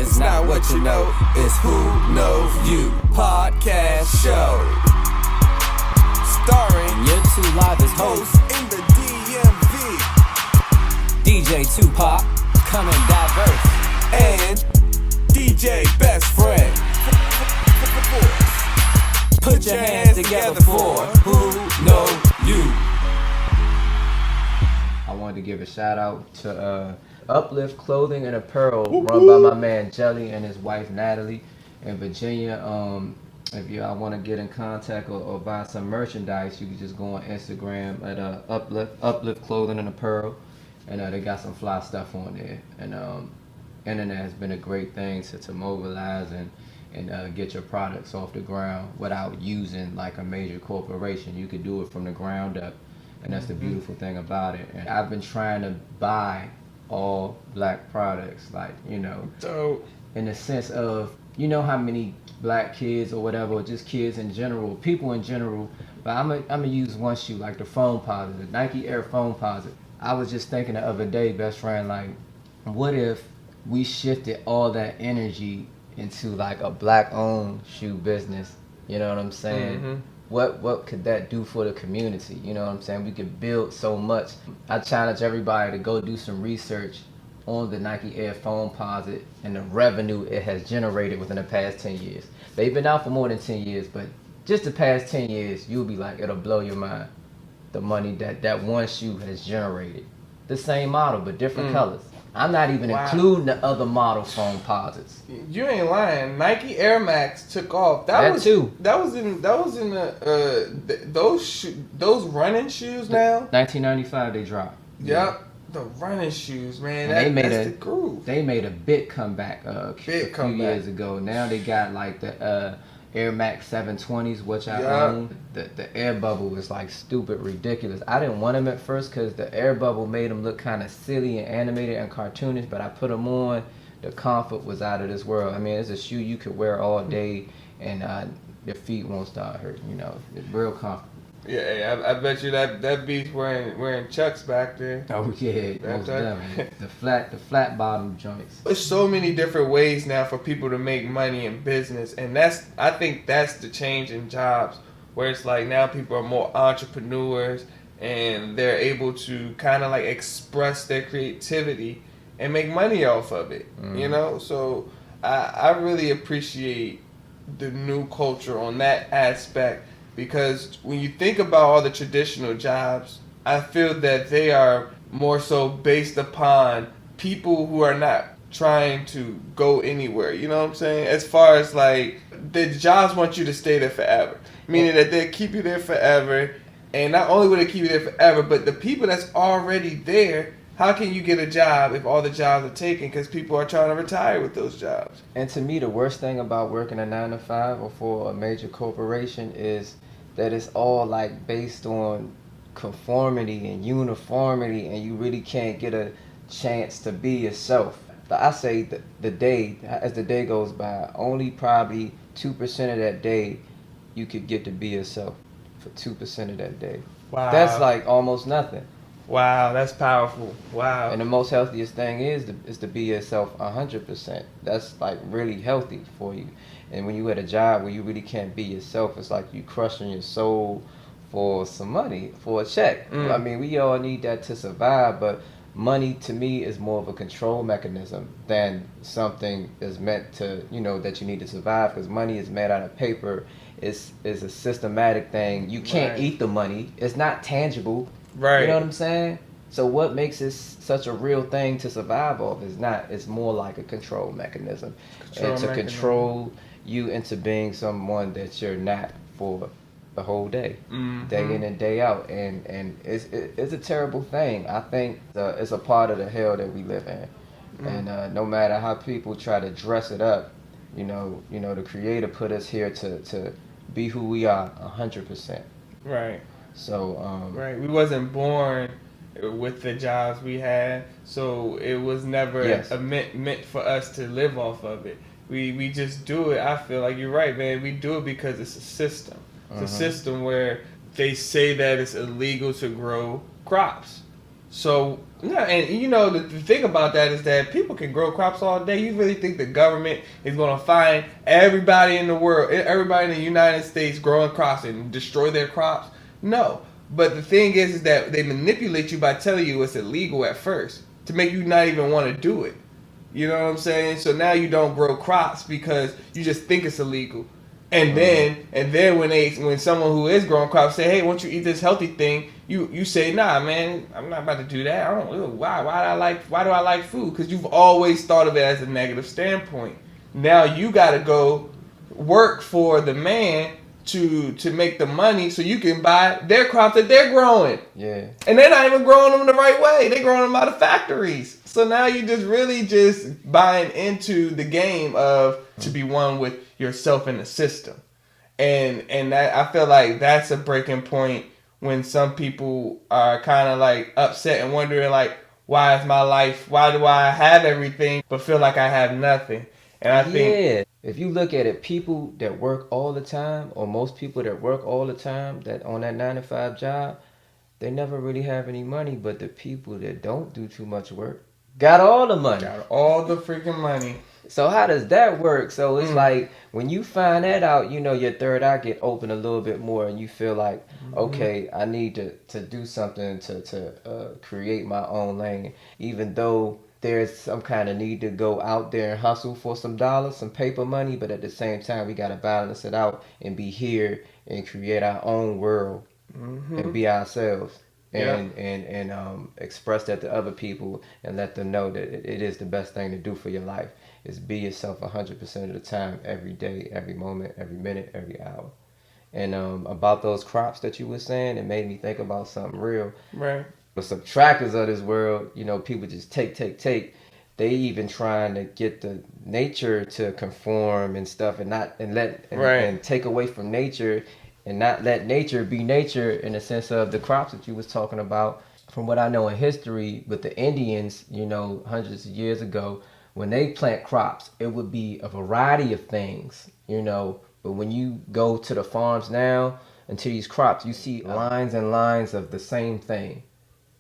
It's not what you know, it's who knows you. Podcast show. Starring your two livest hosts in the DMV. DJ Tupac, coming diverse. And DJ Best Friend. Put your hands together for who knows you. I wanted to give a shout out to Uplift Clothing and Apparel, run by my man Jelly and his wife Natalie in Virginia. If y'all want to get in contact or buy some merchandise, you can just go on Instagram at Uplift Clothing and Apparel, and they got some fly stuff on there. And internet has been a great thing to mobilize and get your products off the ground without using like a major corporation. You could do it from the ground up, and that's the beautiful thing about it. And I've been trying to buy all black products, like, you know, so in the sense of, you know how many black kids or whatever, or just kids in general, people in general, but I'm gonna use one shoe, like the Foamposite, the Nike Air Foamposite. I was just thinking the other day, best friend, like, what if we shifted all that energy into like a black owned shoe business? You know what I'm saying? Mm-hmm. What could that do for the community? You know what I'm saying? We could build so much. I challenge everybody to go do some research on the Nike Air Foamposite and the revenue it has generated within the past 10 years. They've been out for more than 10 years, but just the past 10 years, you'll be like, it'll blow your mind. The money that one shoe has generated. The same model, but different colors. I'm not even including the other model Foamposites. You ain't lying. Nike Air Max took off. That was in those running shoes now. 1995 they dropped. Yep, the running shoes, man. That's the groove. They made a big comeback a few years ago. Now they got like the Air Max 720s, which I own. The air bubble is like stupid ridiculous. I didn't want them at first because the air bubble made them look kind of silly and animated and cartoonish, but I put them on. The comfort was out of this world. I mean, it's a shoe you could wear all day and your feet won't start hurting. You know, it's real comfortable. Yeah, I bet you that beats wearing Chucks back there. Oh yeah, most definitely. The flat bottom joints. There's so many different ways now for people to make money in business, and I think that's the change in jobs, where it's like now people are more entrepreneurs and they're able to kind of like express their creativity and make money off of it. You know, so I really appreciate the new culture on that aspect. Because when you think about all the traditional jobs, I feel that they are more so based upon people who are not trying to go anywhere. You know what I'm saying? As far as like, the jobs want you to stay there forever. Meaning that they keep you there forever. And not only will they keep you there forever, but the people that's already there, how can you get a job if all the jobs are taken because people are trying to retire with those jobs? And to me, the worst thing about working a 9 to 5 or for a major corporation is that it's all like based on conformity and uniformity, and you really can't get a chance to be yourself. I say that as the day goes by, only probably 2% of that day you could get to be yourself for 2% of that day. Wow. That's like almost nothing. Wow, that's powerful. Wow. And the most healthiest thing is to be yourself 100%. That's like really healthy for you. And when you at a job where you really can't be yourself, it's like you crushing your soul for some money, for a check. I mean, we all need that to survive, but money to me is more of a control mechanism than something is meant to, you know, that you need to survive, because money is made out of paper. It's a systematic thing. You can't eat the money. It's not tangible. Right. You know what I'm saying? So what makes this such a real thing to survive off is not. It's more like a control mechanism. Control you into being someone that you're not for the whole day, day in and day out, and it's a terrible thing. I think it's a part of the hell that we live in, and no matter how people try to dress it up, you know, the Creator put us here to be who we are 100%. Right. So right, we wasn't born with the jobs we had, so it was never meant for us to live off of it. We just do it. I feel like you're right, man. We do it because it's a system. It's a system where they say that it's illegal to grow crops. So, yeah, and you know, the thing about that is that people can grow crops all day. You really think the government is going to find everybody in the world, everybody in the United States growing crops and destroy their crops? No. But the thing is that they manipulate you by telling you it's illegal at first to make you not even want to do it. You know what I'm saying? So now you don't grow crops because you just think it's illegal. And then when someone who is growing crops say, "Hey, won't you eat this healthy thing?" You say, "Nah, man, I'm not about to do that. I don't. Why do I like food? Because you've always thought of it as a negative standpoint. Now you got to go work for the man to make the money so you can buy their crops that they're growing. Yeah. And they're not even growing them the right way. They're growing them out of factories. So now you just buying into the game of to be one with yourself in the system. And that, I feel like that's a breaking point when some people are kind of like upset and wondering like, why do I have everything but feel like I have nothing? And I think if you look at it, people that work all the time, or most people that work all the time, that on that 9-to-5 job, they never really have any money. But the people that don't do too much work got all the money. Got all the freaking money. So how does that work? So it's like when you find that out, you know, your third eye get open a little bit more, and you feel like, okay, I need to do something to create my own lane, even though there's some kind of need to go out there and hustle for some dollars, some paper money, but at the same time, we got to balance it out and be here and create our own world and be ourselves and express that to other people and let them know that it is the best thing to do for your life is be yourself 100% of the time, every day, every moment, every minute, every hour. And about those crops that you were saying, it made me think about something real. Right. But some trackers of this world, you know, people just take. They even trying to get the nature to conform and stuff, and take away from nature, and not let nature be nature in the sense of the crops that you was talking about. From what I know in history, with the Indians, you know, hundreds of years ago, when they plant crops, it would be a variety of things, you know. But when you go to the farms now and to these crops, you see lines and lines of the same thing.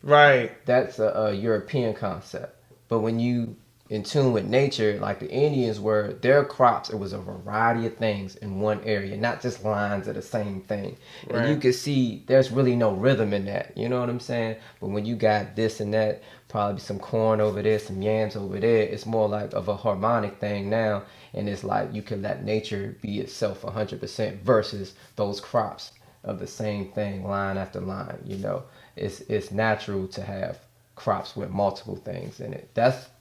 Right. That's a European concept. But when you in tune with nature, like the Indians were, their crops, it was a variety of things in one area, not just lines of the same thing. Right. And you can see there's really no rhythm in that. You know what I'm saying? But when you got this and that, probably some corn over there, some yams over there, it's more like of a harmonic thing now. And it's like you can let nature be itself 100% versus those crops of the same thing, line after line, you know. It's natural to have crops with multiple things in it.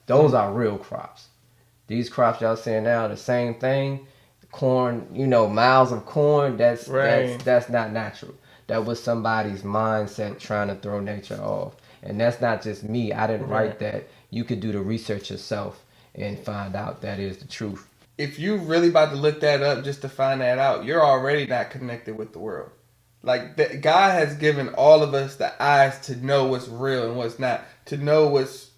Those are real crops. These crops y'all saying now, the same thing, corn, you know, miles of corn, that's not natural. That was somebody's mindset trying to throw nature off. And that's not just me. I didn't write that. You could do the research yourself and find out that is the truth. If you really about to look that up just to find that out, you're already not connected with the world. Like, God has given all of us the eyes to know what's real and what's not, to know what's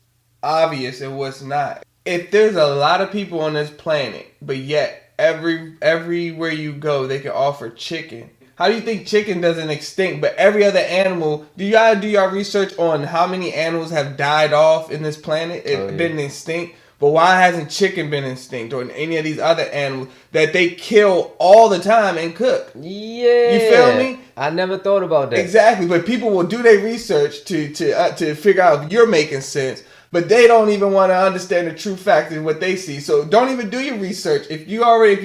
obvious and what's not. If there's a lot of people on this planet, but yet everywhere you go, they can offer chicken. How do you think chicken doesn't extinct, but every other animal, do y'all do your research on how many animals have died off in this planet, been extinct? But why hasn't chicken been extinct or any of these other animals that they kill all the time and cook? Yeah. You feel me? I never thought about that. Exactly. But people will do their research to figure out if you're making sense. But they don't even want to understand the true facts of what they see. So don't even do your research. If you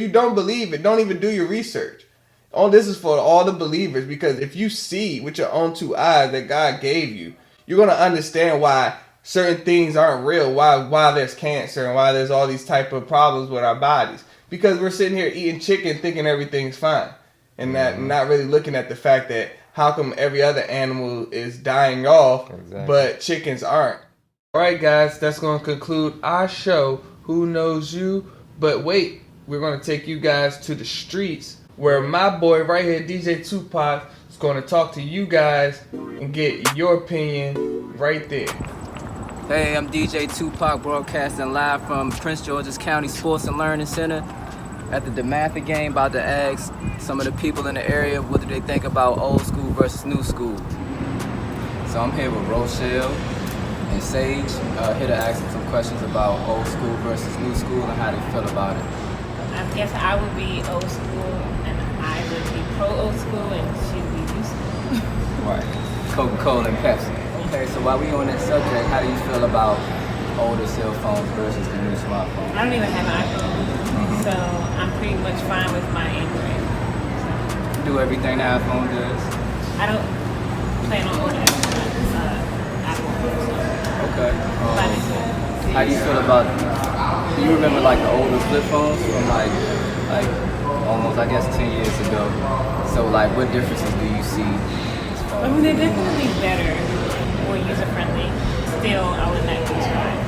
don't believe it, don't even do your research. All this is for all the believers, because if you see with your own two eyes that God gave you, you're going to understand why certain things aren't real, why there's cancer and why there's all these type of problems with our bodies. Because we're sitting here eating chicken thinking everything's fine. And not really looking at the fact that how come every other animal is dying off, but chickens aren't. All right, guys, that's going to conclude our show, Who Knows You? But wait, we're going to take you guys to the streets where my boy right here, DJ Tupac, is going to talk to you guys and get your opinion right there. Hey, I'm DJ Tupac, broadcasting live from Prince George's County Sports and Learning Center at the DeMatha game. About to ask some of the people in the area what do they think about old school versus new school. So I'm here with Rochelle. and Sage. Here to ask them some questions about old school versus new school and how they feel about it. I guess I would be old school, and I would be pro old school, and she would be new school. Right. Coca-Cola and Pepsi. Okay, so while we on that subject, how do you feel about older cell phones versus the new smartphone? I don't even have an iPhone, so I'm pretty much fine with my Android. So Do everything the iPhone does. I don't plan on owning Apple. Okay. But How do you feel about? Do you remember like the older flip phones from like almost I guess 10 years ago? So like, what differences do you see? I mean, they're definitely better, more user friendly. Still, I would not use mine.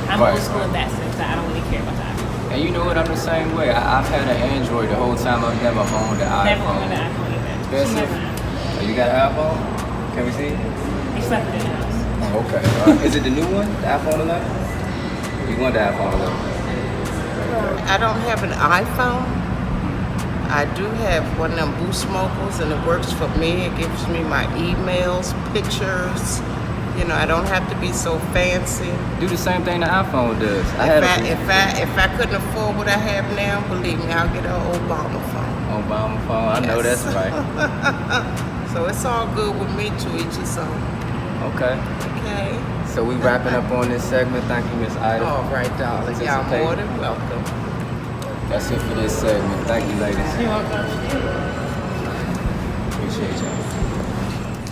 I'm Right. old school in that sense. I don't really care about the iPhone. And you know what? I'm the same way. I've had an Android the whole time. I've never owned an iPhone. Never owned an iPhone either. Expensive? Never. Oh, you got an iPhone? Can we see? It's left in the house. Oh, okay. Is it the new one? The iPhone 11? You want the iPhone 11? I don't have an iPhone. I do have one of them Boost Mobiles, and it works for me. It gives me my emails, pictures. You know, I don't have to be so fancy. Do the same thing the iPhone does. I had If I couldn't afford what I have now, believe me, I'll get an Obama phone. Obama phone. I know Yes. that's right. So it's all good with me, to each his own. Okay. Okay. So we wrapping up on this segment. Thank you, Miss Ida. All right, darling. Y'all more than welcome. That's it for this segment. Thank you, ladies. You're welcome. Appreciate y'all.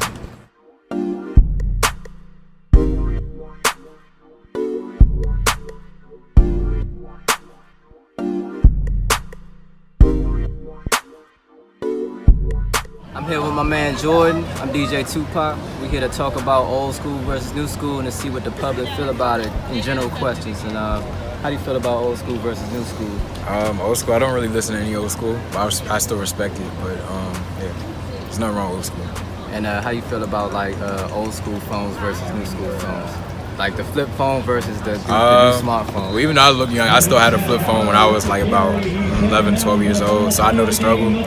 I'm here with my man Jordan. I'm DJ Tupac. We're here to talk about old school versus new school and to see what the public feel about it in general questions. And how do you feel about old school versus new school? Old school, I don't really listen to any old school, but I still respect it. But yeah, there's nothing wrong with old school. And how you feel about like old school phones versus new school phones? Like the flip phone versus the new smartphone. Well, even though I look young, I still had a flip phone when I was like about 11, 12 years old, so I know the struggle. They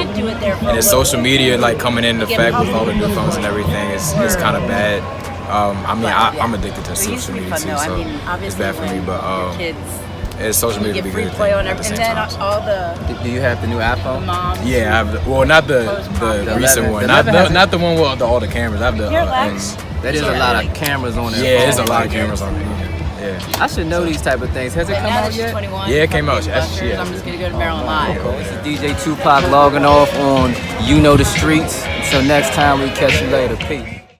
did do it there for And then social media like coming in effect with all the new phones and everything is kind of bad. I mean, I'm addicted to social media too, so it's bad for me. But social media get would be free good play on at the everything. same And then time. all the Do you have the new iPhone? moms. Yeah, I have not the recent 11. one, The not 11 not the one with all the cameras. I have the Here, Lex. X. That is a lot of cameras on there. Yeah, there's a lot of cameras on it. Yeah. I should know these type of things. Has it But come now out that she's yet? 21, Yeah, it came out. Buster's, Yeah. I'm just gonna go to Maryland Live. This is DJ Tupac logging off on You Know the Streets. Until next time, we catch you later. Peace.